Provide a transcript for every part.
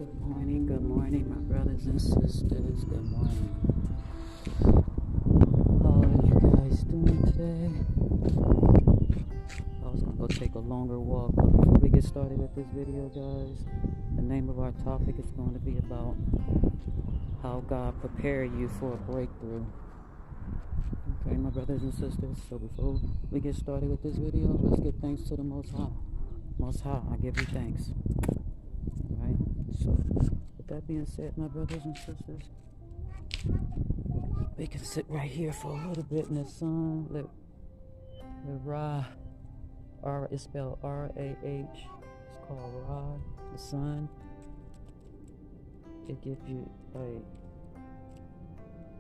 Good morning, my brothers and sisters. Good morning. How are you guys doing today? I was gonna go take a longer walk, but before we get started with this video, guys, the name of our topic is going to be about how God prepared you for a breakthrough. Okay, my brothers and sisters, so before we get started with this video, let's give thanks to the Most High. Most High, I give you thanks. Right? So, with that being said, my brothers and sisters, we can sit right here for a little bit in the sun. Let Ra, R is spelled R-A-H. It's called Ra, the sun. It gives you like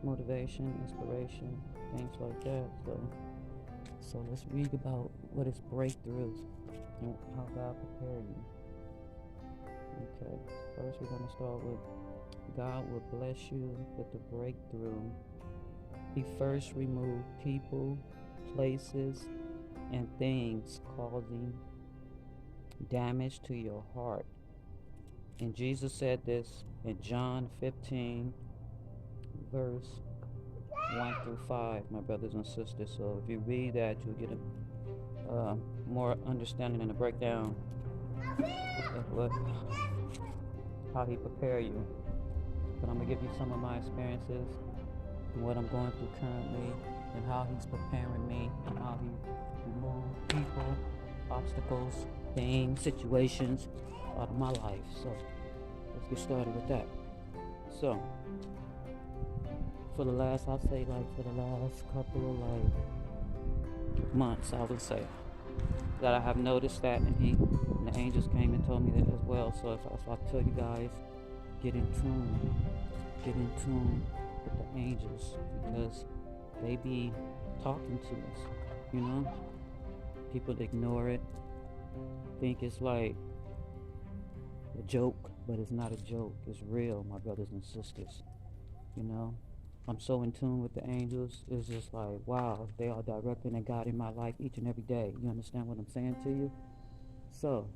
motivation, inspiration, things like that. So let's read about what is breakthroughs and how God prepared you. Okay, first we're going to start with God will bless you with the breakthrough. He first removed people, places, and things causing damage to your heart. And Jesus said this in John 15, verse 1 through 5, my brothers and sisters. So if you read that, you'll get a more understanding and a breakdown of how he prepared you. But I'm going to give you some of my experiences and what I'm going through currently and how he's preparing me and how he removed people, obstacles, things, situations out of my life. So let's get started with that. So for the last couple of months, I would say that I have noticed that, and the angels came and told me that as well. So if I tell you guys, get in tune with the angels, because they be talking to us, People ignore it, think it's like a joke, but it's not a joke. It's real, my brothers and sisters. I'm so in tune with the angels. It's just like, wow, they are directing and guiding my life each and every day. You understand what I'm saying to you? So,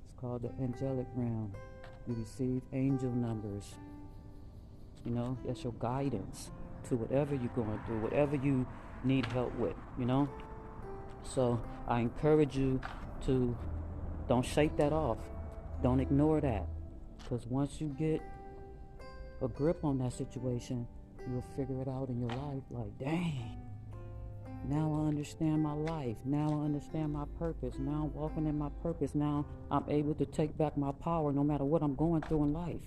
it's called the angelic realm. You receive angel numbers. That's your guidance to whatever you're going through, whatever you need help with, So, I encourage you to don't shake that off. Don't ignore that. Because once you get a grip on that situation, you'll figure it out in your life like, dang, now I understand my life. Now I understand my purpose. Now I'm walking in my purpose. Now I'm able to take back my power no matter what I'm going through in life,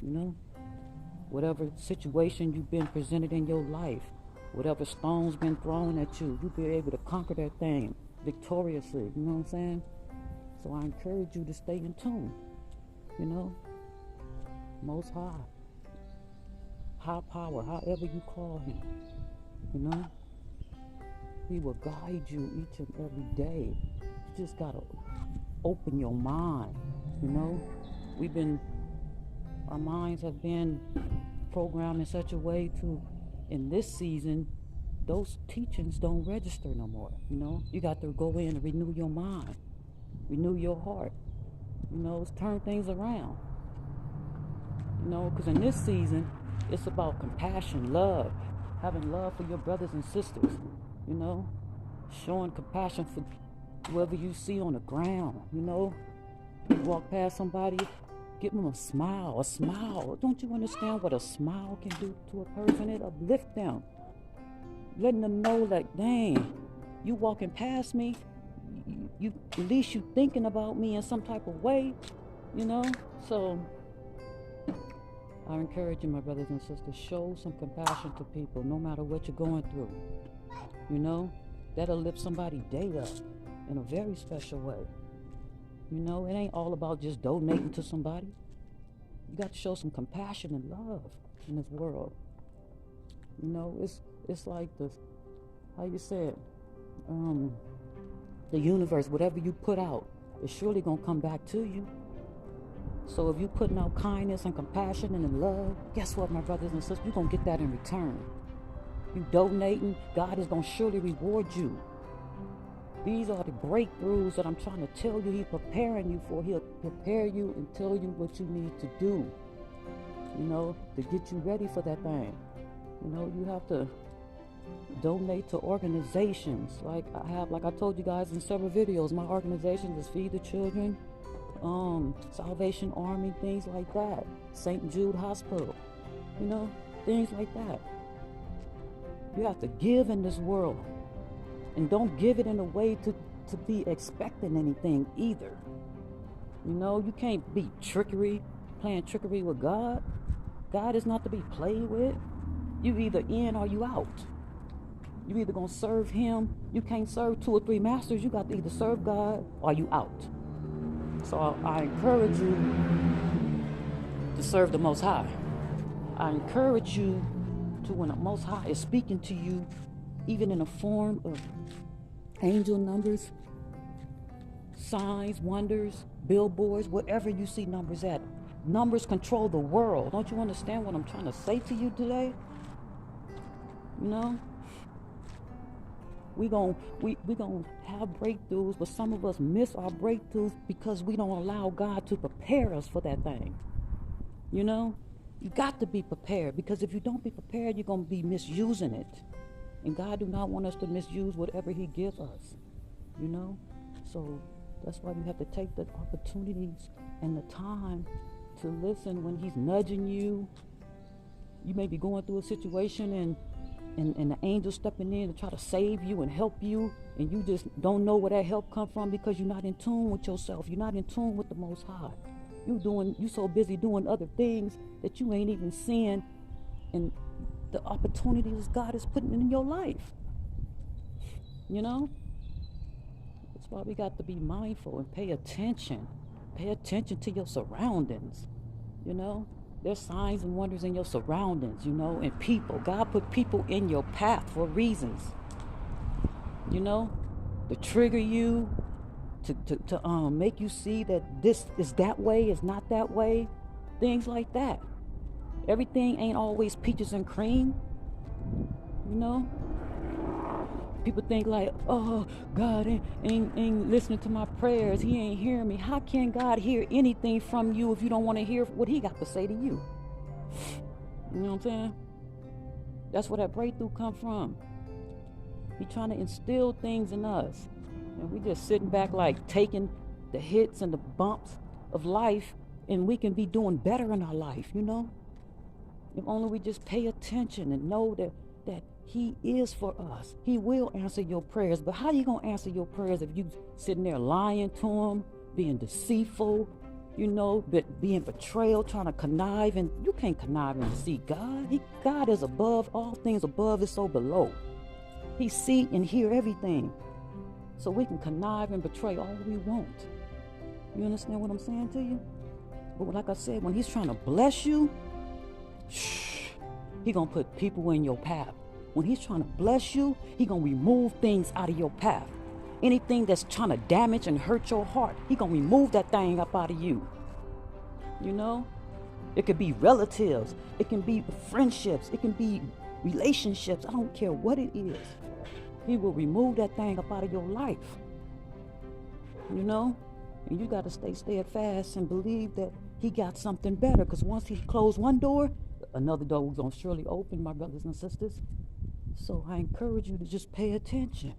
Whatever situation you've been presented in your life, whatever stone's been thrown at you, you'll be able to conquer that thing victoriously, you know what I'm saying? So I encourage you to stay in tune, Most High. High power, however you call him, he will guide you each and every day. You just gotta open your mind, our minds have been programmed in such a way to, in this season, those teachings don't register no more, You got to go in and renew your mind, renew your heart, turn things around, because in this season, it's about compassion, love, having love for your brothers and sisters, showing compassion for whoever you see on the ground, You walk past somebody, give them a smile. Don't you understand what a smile can do to a person? It uplifts them, letting them know that, dang, you walking past me, you at least you thinking about me in some type of way, So I encourage you, my brothers and sisters, show some compassion to people no matter what you're going through. That'll lift somebody's day up in a very special way. It ain't all about just donating to somebody. You got to show some compassion and love in this world. It's like how you say it, the universe, whatever you put out, it's surely going to come back to you. So if you're putting out kindness and compassion and love, guess what, my brothers and sisters? You're going to get that in return. You donating, God is going to surely reward you. These are the breakthroughs that I'm trying to tell you he's preparing you for. He'll prepare you and tell you what you need to do. to get you ready for that thing. You have to donate to organizations. Like I told you guys in several videos, my organization is Feed the Children, Salvation Army, things like that, St. Jude Hospital, things like that. You have to give in this world, and don't give it in a way to be expecting anything either. You can't be playing trickery with God. God is not to be played with. You either in or you out. You either gonna serve him. You can't serve 2 or 3 masters. You got to either serve God or you out. So I encourage you to serve the Most High. I encourage you to, when the Most High is speaking to you, even in the form of angel numbers, signs, wonders, billboards, whatever you see numbers at. Numbers control the world. Don't you understand what I'm trying to say to you today? We gonna have breakthroughs, but some of us miss our breakthroughs because we don't allow God to prepare us for that thing. You got to be prepared, because if you don't be prepared, you're gonna be misusing it. And God do not want us to misuse whatever he gives us. So that's why you have to take the opportunities and the time to listen when he's nudging you. You may be going through a situation and the angel stepping in to try to save you and help you, and you just don't know where that help come from because you're not in tune with yourself. You're not in tune with the Most High. You so busy doing other things that you ain't even seeing and the opportunities God is putting in your life. That's why we got to be mindful and pay attention. Pay attention to your surroundings. There's signs and wonders in your surroundings, and people. God put people in your path for reasons. To trigger you, to make you see that this is that way, it's not that way, things like that. Everything ain't always peaches and cream. People think like, oh, God ain't listening to my prayers. He ain't hearing me. How can God hear anything from you if you don't want to hear what he got to say to you? You know what I'm saying? That's where that breakthrough come from. He trying to instill things in us. And we just sitting back like taking the hits and the bumps of life, and we can be doing better in our life, If only we just pay attention and know that he is for us. He will answer your prayers. But how you going to answer your prayers if you sitting there lying to him, being deceitful, being betrayed, trying to connive? And you can't connive and deceive God. God is above all things. Above is so below. He see and hear everything. So we can connive and betray all we want. You understand what I'm saying to you? But like I said, when he's trying to bless you, he going to put people in your path. When he's trying to bless you, he going to remove things out of your path. Anything that's trying to damage and hurt your heart, he going to remove that thing up out of you. It could be relatives. It can be friendships. It can be relationships. I don't care what it is. He will remove that thing up out of your life. And you got to stay steadfast and believe that he got something better. Because once he closed one door, another door was going to surely open, my brothers and sisters. So I encourage you to just pay attention.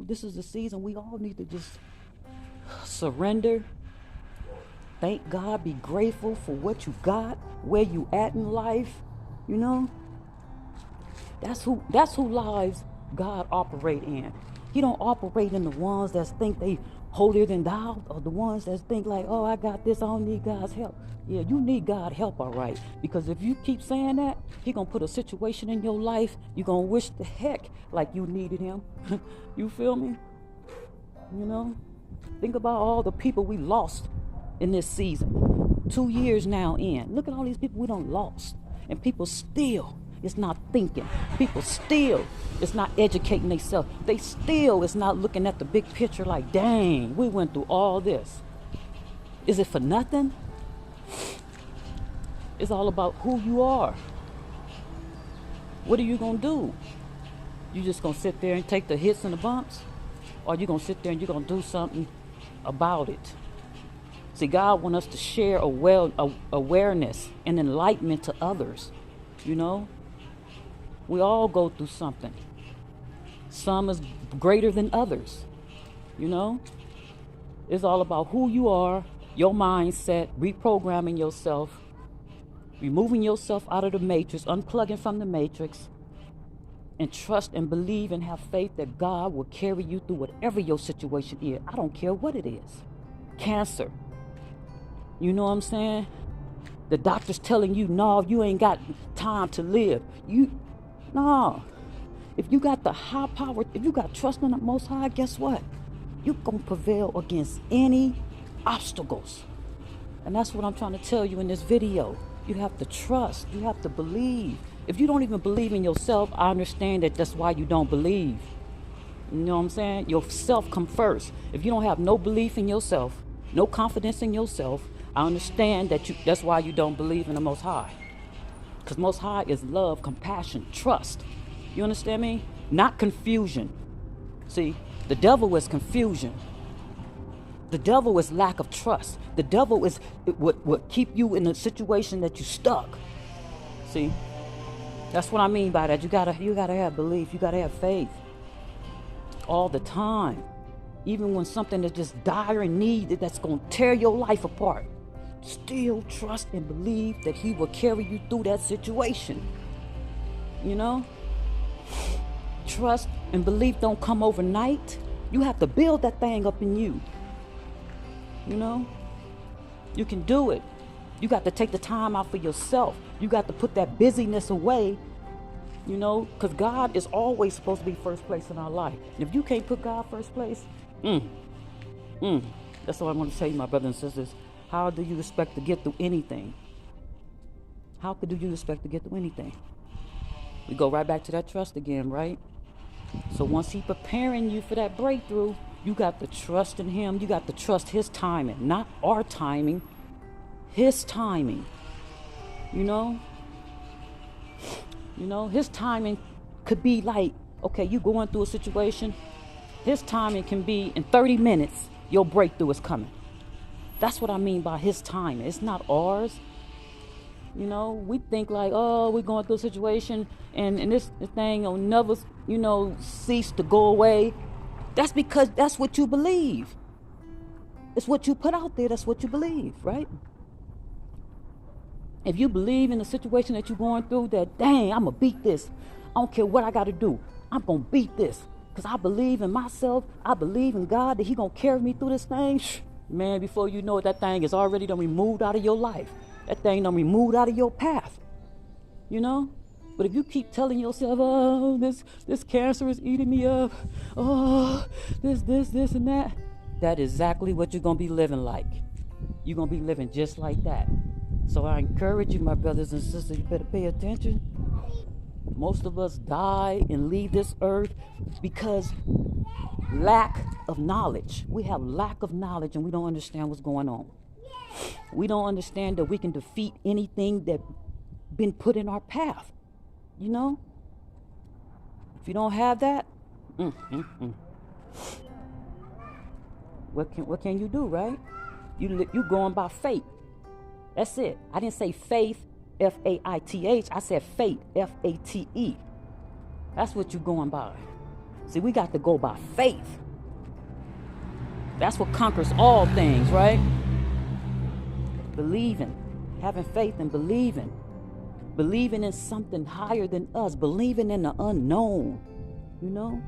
This is the season we all need to just surrender. Thank God, be grateful for what you got, where you at in life. That's who lives God operate in. He don't operate in the ones that think they holier than thou, or the ones that think like, oh, I got this, I don't need God's help. Yeah, you need God's help, all right. Because if you keep saying that, he going to put a situation in your life, you're going to wish the heck like you needed him. You feel me? Think about all the people we lost in this season. 2 years now in. Look at all these people we done lost. And people still is not thinking. People still is not educating themselves. They still is not looking at the big picture like, dang, we went through all this. Is it for nothing? It's all about who you are. What are you going to do? You just going to sit there and take the hits and the bumps? Or you going to sit there and you're going to do something about it? See, God wants us to share awareness and enlightenment to others. You know, we all go through something. Some is greater than others. You know, it's all about who you are, your mindset, reprogramming yourself, removing yourself out of the matrix, unplugging from the matrix, and trust and believe and have faith that God will carry you through whatever your situation is. I don't care what it is. Cancer. You know what I'm saying? The doctor's telling you, no, you ain't got time to live. No. If you got the high power, if you got trust in the Most High, guess what? You're going to prevail against any obstacles. And that's what I'm trying to tell you in this video. You have to trust. You have to believe. If you don't even believe in yourself, I understand that that's why you don't believe. You know what I'm saying? Yourself come first. If you don't have no belief in yourself, no confidence in yourself, I understand that's why you don't believe in the Most High. Because Most High is love, compassion, trust. You understand me? Not confusion. See, the devil is confusion. The devil is lack of trust. The devil is what keep you in a situation that you're stuck. See, that's what I mean by that. You gotta have belief. You gotta have faith all the time. Even when something is just dire and needed that's gonna tear your life apart, still trust and believe that He will carry you through that situation. You know? Trust and belief don't come overnight. You have to build that thing up in you. You know? You can do it. You got to take the time out for yourself. You got to put that busyness away, you know, because God is always supposed to be first place in our life. And if you can't put God first place, that's what I want to tell you, my brothers and sisters. How do you expect to get through anything? How do you expect to get through anything? We go right back to that trust again, right? So once He's preparing you for that breakthrough, you got to trust in Him. You got to trust His timing, not our timing. His timing. You know, His timing could be like, okay, you going through a situation. His timing can be in 30 minutes, your breakthrough is coming. That's what I mean by His timing. It's not ours. You know, we think like, oh, we're going through a situation and this thing will never, cease to go away. That's because that's what you believe. It's what you put out there. That's what you believe, right? If you believe in the situation that you're going through, that, dang, I'm going to beat this. I don't care what I got to do. I'm going to beat this because I believe in myself. I believe in God that He going to carry me through this thing. Man, before you know it, that thing is already done removed out of your life. That thing done removed out of your path, you know? But if you keep telling yourself, oh, this cancer is eating me up. Oh, this, and that. That is exactly what you're going to be living like. You're going to be living just like that. So I encourage you, my brothers and sisters, you better pay attention. Most of us die and leave this earth because lack of knowledge. We have lack of knowledge and we don't understand what's going on. We don't understand that we can defeat anything that's been put in our path. You know? If you don't have that, what can you do, right? You going by faith. That's it. I didn't say faith, F-A-I-T-H. I said faith, F-A-T-E. That's what you're going by. See, we got to go by faith. That's what conquers all things, right? Believing, having faith and believing in something higher than us, believing in the unknown, you know?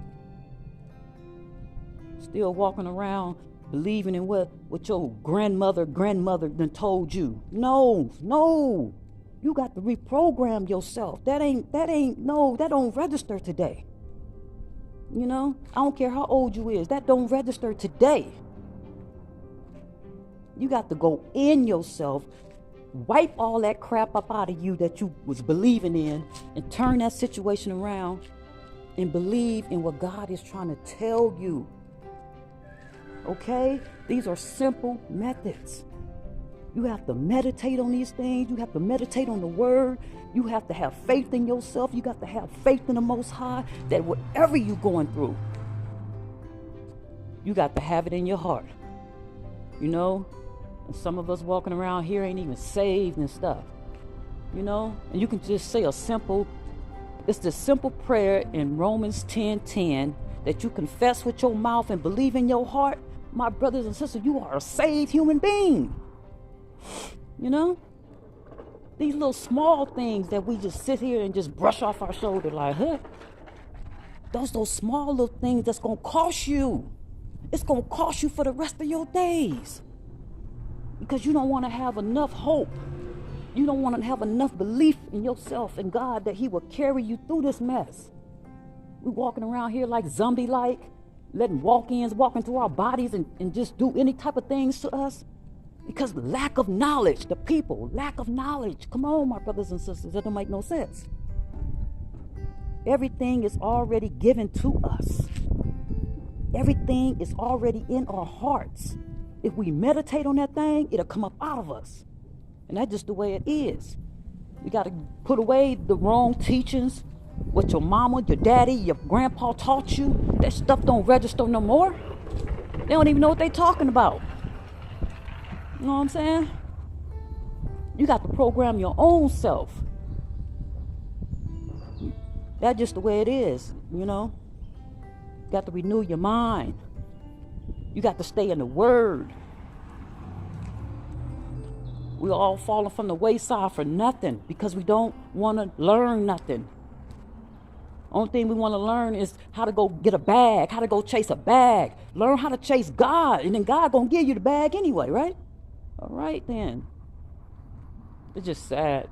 Still walking around believing in what your grandmother done told you. No, you got to reprogram yourself. That don't register today. You know, I don't care how old you is, that don't register today. You got to go in yourself, wipe all that crap up out of you that you was believing in, and turn that situation around and believe in what God is trying to tell you. Okay? These are simple methods. You have to meditate on these things. You have to meditate on the word. You have to have faith in yourself. You got to have faith in the Most High that whatever you're going through, you got to have it in your heart. You know? And some of us walking around here ain't even saved and stuff. You know? And you can just say it's the simple prayer in Romans 10:10 that you confess with your mouth and believe in your heart. My brothers and sisters, you are a saved human being. You know? These little small things that we just sit here and just brush off our shoulder like, huh? Those small little things that's going to cost you. It's going to cost you for the rest of your days. Because you don't want to have enough hope. You don't want to have enough belief in yourself and God that he will carry you through this mess. We're walking around here like zombie-like, letting walk-ins walk into our bodies and just do any type of things to us. Because lack of knowledge, the people, lack of knowledge. Come on, my brothers and sisters, that don't make no sense. Everything is already given to us. Everything is already in our hearts. If we meditate on that thing, it'll come up out of us. And that's just the way it is. You got to put away the wrong teachings. What your mama, your daddy, your grandpa taught you. That stuff don't register no more. They don't even know what they're talking about. You know what I'm saying? You got to program your own self. That's just the way it is, you know. You got to renew your mind. You got to stay in the Word. We're all falling from the wayside for nothing because we don't want to learn nothing. Only thing we want to learn is how to go get a bag, how to go chase a bag. Learn how to chase God, and then God gonna give you the bag anyway, right? All right then. It's just sad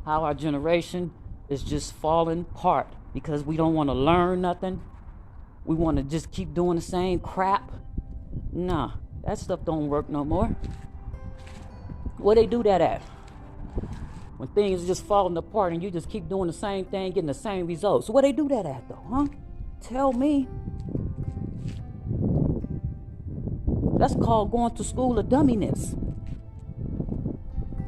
how our generation is just falling apart because we don't want to learn nothing. We want to just keep doing the same crap. Nah, that stuff don't work no more. Where they do that at? When things are just falling apart and you just keep doing the same thing, getting the same results. So where they do that at though, huh? Tell me. That's called going to school of dumminess.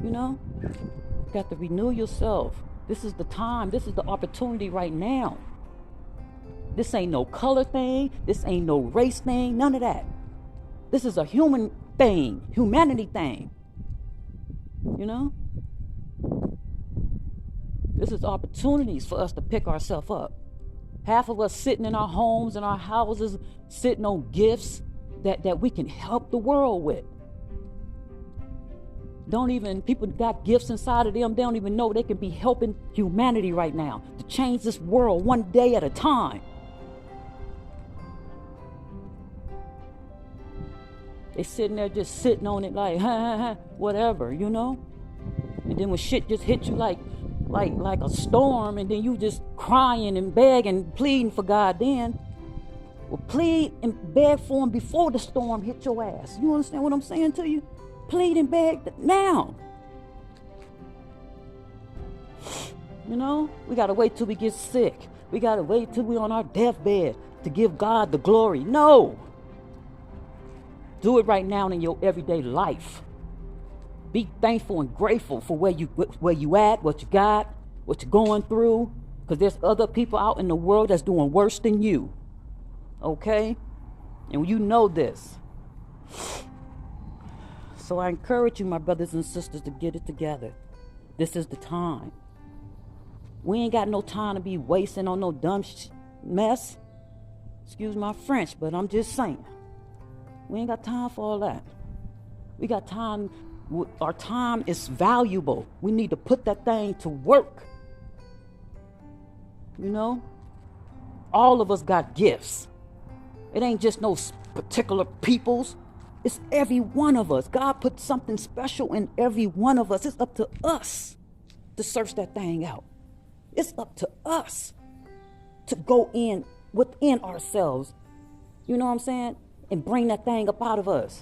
You know? You got to renew yourself. This is the time. This is the opportunity right now. This ain't no color thing. This ain't no race thing. None of that. This is a human thing. Humanity thing. You know? This is opportunities for us to pick ourselves up. Half of us sitting in our homes and our houses, sitting on gifts that we can help the world with. People got gifts inside of them, they don't even know they can be helping humanity right now to change this world one day at a time. They sitting there just sitting on it like, whatever, you know? And then when shit just hits you like a storm, and then you just crying and begging, pleading for God then. Well, plead and beg for him before the storm hit your ass. You understand what I'm saying to you? Plead and beg now. You know, we got to wait till we get sick. We got to wait till we're on our deathbed to give God the glory. No. Do it right now in your everyday life. Be thankful and grateful for where you at, what you got, what you're going through. Because there's other people out in the world that's doing worse than you. Okay? And you know this. So I encourage you, my brothers and sisters, to get it together. This is the time. We ain't got no time to be wasting on no dumb mess. Excuse my French, but I'm just saying. We ain't got time for all that. We got time. Our time is valuable. We need to put that thing to work. You know? All of us got gifts. It ain't just no particular peoples. It's every one of us. God put something special in every one of us. It's up to us to search that thing out. It's up to us to go in within ourselves. You know what I'm saying? And bring that thing up out of us.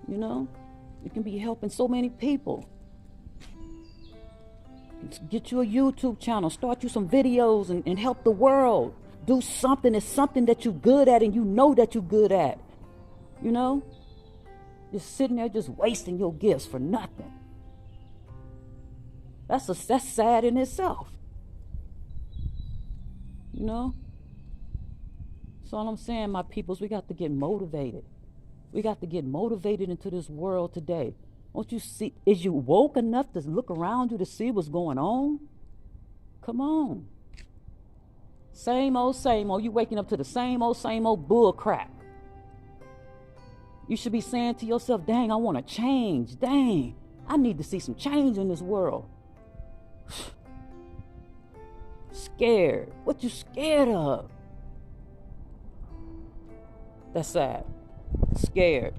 You know? You can be helping so many people. Get you a YouTube channel. Start you some videos and help the world. Do something. It's something that you're good at and you know that you're good at. You know? Just sitting there just wasting your gifts for nothing. That's sad in itself. You know? So all I'm saying, my peoples, we got to get motivated. We got to get motivated into this world today. Don't you see? Is you woke enough to look around you to see what's going on? Come on. Same old, same old. You waking up to the same old bull crap. You should be saying to yourself, dang, I want to change. Dang, I need to see some change in this world. Scared. What you scared of? That's sad. Scared.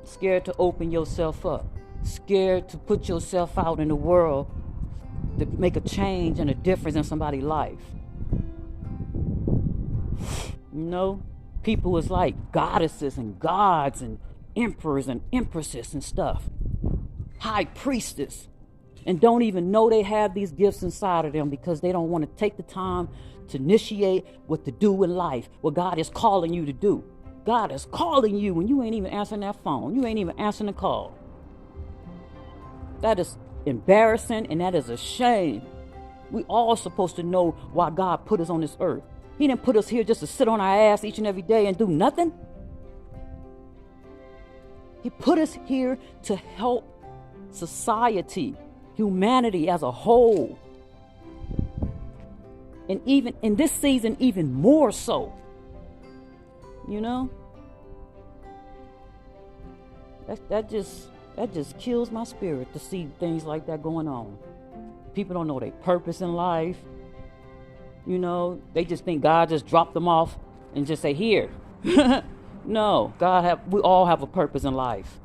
Scared to open yourself up. Scared to put yourself out in the world to make a change and a difference in somebody's life. You know, people is like goddesses and gods and emperors and empresses and stuff. High priestess. And don't even know they have these gifts inside of them because they don't want to take the time to initiate what to do in life, what God is calling you to do. God is calling you when you ain't even answering that phone. You ain't even answering the call. That is embarrassing and that is a shame. We all supposed to know why God put us on this earth. He didn't put us here just to sit on our ass each and every day and do nothing. He put us here to help society, humanity as a whole. And even in this season, even more so. You know? That just kills my spirit to see things like that going on. People don't know their purpose in life. You know, they just think God just dropped them off and just say, here. No, we all have a purpose in life.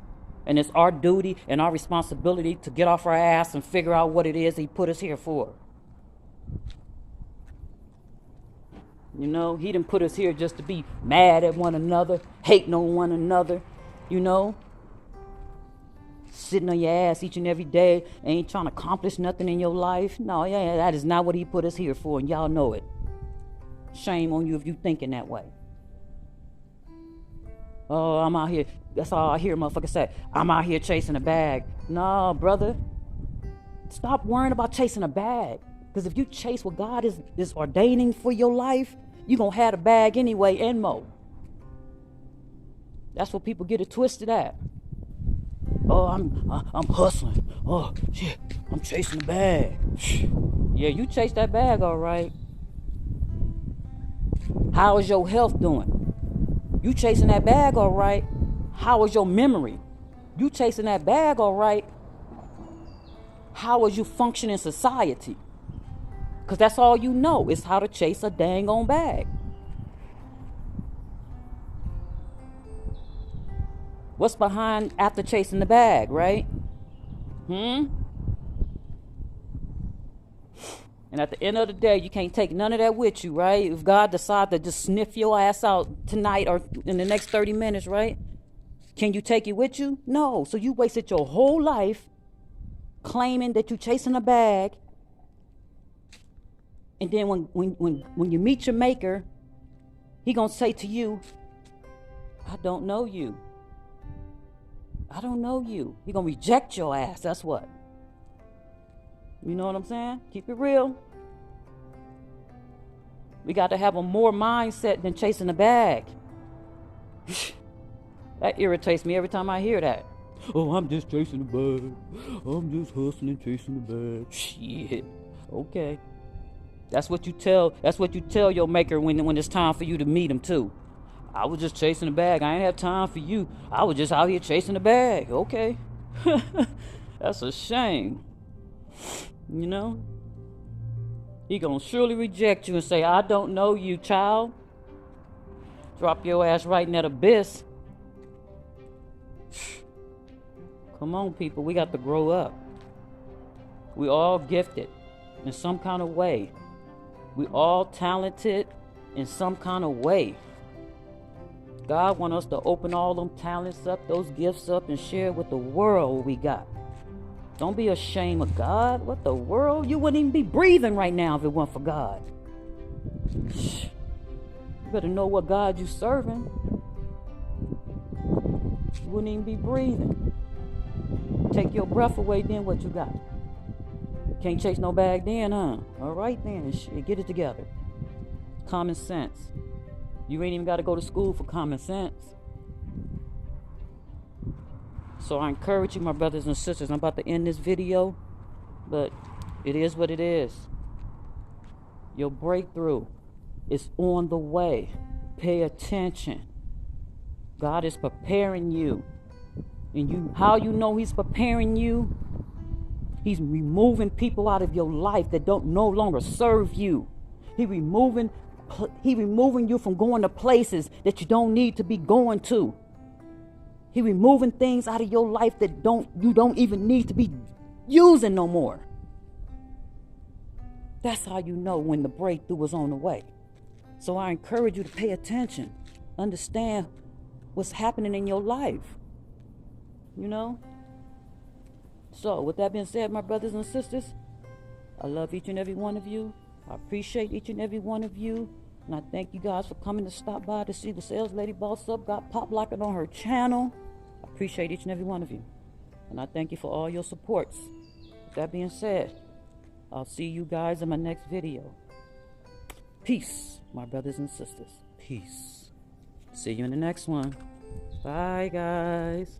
And it's our duty and our responsibility to get off our ass and figure out what it is He put us here for. You know, He didn't put us here just to be mad at one another, hating on one another, you know. Sitting on your ass each and every day, ain't trying to accomplish nothing in your life. No, yeah, that is not what He put us here for, and y'all know it. Shame on you if you thinking that way. Oh, I'm out here. That's all I hear motherfuckers say. I'm out here chasing a bag. No, brother. Stop worrying about chasing a bag. Because if you chase what God is ordaining for your life, you're going to have a bag anyway and more. That's what people get it twisted at. Oh, I'm hustling. Oh, shit, I'm chasing the bag. Yeah, you chase that bag, all right. How is your health doing? You chasing that bag, all right. How is your memory? You chasing that bag, all right. How is you functioning in society? Because that's all you know is how to chase a dang on bag. What's behind after chasing the bag, right? And at the end of the day, you can't take none of that with you, right? If God decides to just sniff your ass out tonight or in the next 30 minutes, right? Can you take it with you? No. So you wasted your whole life claiming that you're chasing a bag. And then when you meet your maker, He gonna say to you, I don't know you. I don't know you. He gonna reject your ass. That's what. You know what I'm saying? Keep it real. We got to have a more mindset than chasing a bag. That irritates me every time I hear that. Oh, I'm just chasing the bag. I'm just hustling, chasing the bag. Shit. Okay. That's what you tell your maker when it's time for you to meet him too. I was just chasing the bag. I ain't have time for you. I was just out here chasing the bag. Okay. That's a shame. You know? He gonna surely reject you and say, I don't know you, child. Drop your ass right in that abyss. Come on, people. We got to grow up. We all gifted in some kind of way. We all talented in some kind of way. God wants us to open all them talents up, those gifts up, and share with the world what we got. Don't be ashamed of God. What the world? You wouldn't even be breathing right now if it weren't for God. You better know what God you serving. You wouldn't even be breathing. Take your breath away, then what you got? Can't chase no bag then, huh? All right then, shit, get it together. common sense. You ain't even got to go to school for common sense. So I encourage you, my brothers and sisters. I'm about to end this video, but it is what it is. Your breakthrough is on the way. Pay attention. God is preparing you. And how you know he's preparing you? He's removing people out of your life that don't no longer serve you. He removing you from going to places that you don't need to be going to. He removing things out of your life that you don't even need to be using no more. That's how you know when the breakthrough is on the way. So I encourage you to pay attention. Understand what's happening in your life. You know? So with that being said, my brothers and sisters, I love each and every one of you. I appreciate each and every one of you. And I thank you guys for coming to stop by to see the Sales Lady Boss Up got pop locking on her channel. I appreciate each and every one of you. And I thank you for all your supports. With that being said, I'll see you guys in my next video. Peace, my brothers and sisters. Peace. See you in the next one. Bye, guys.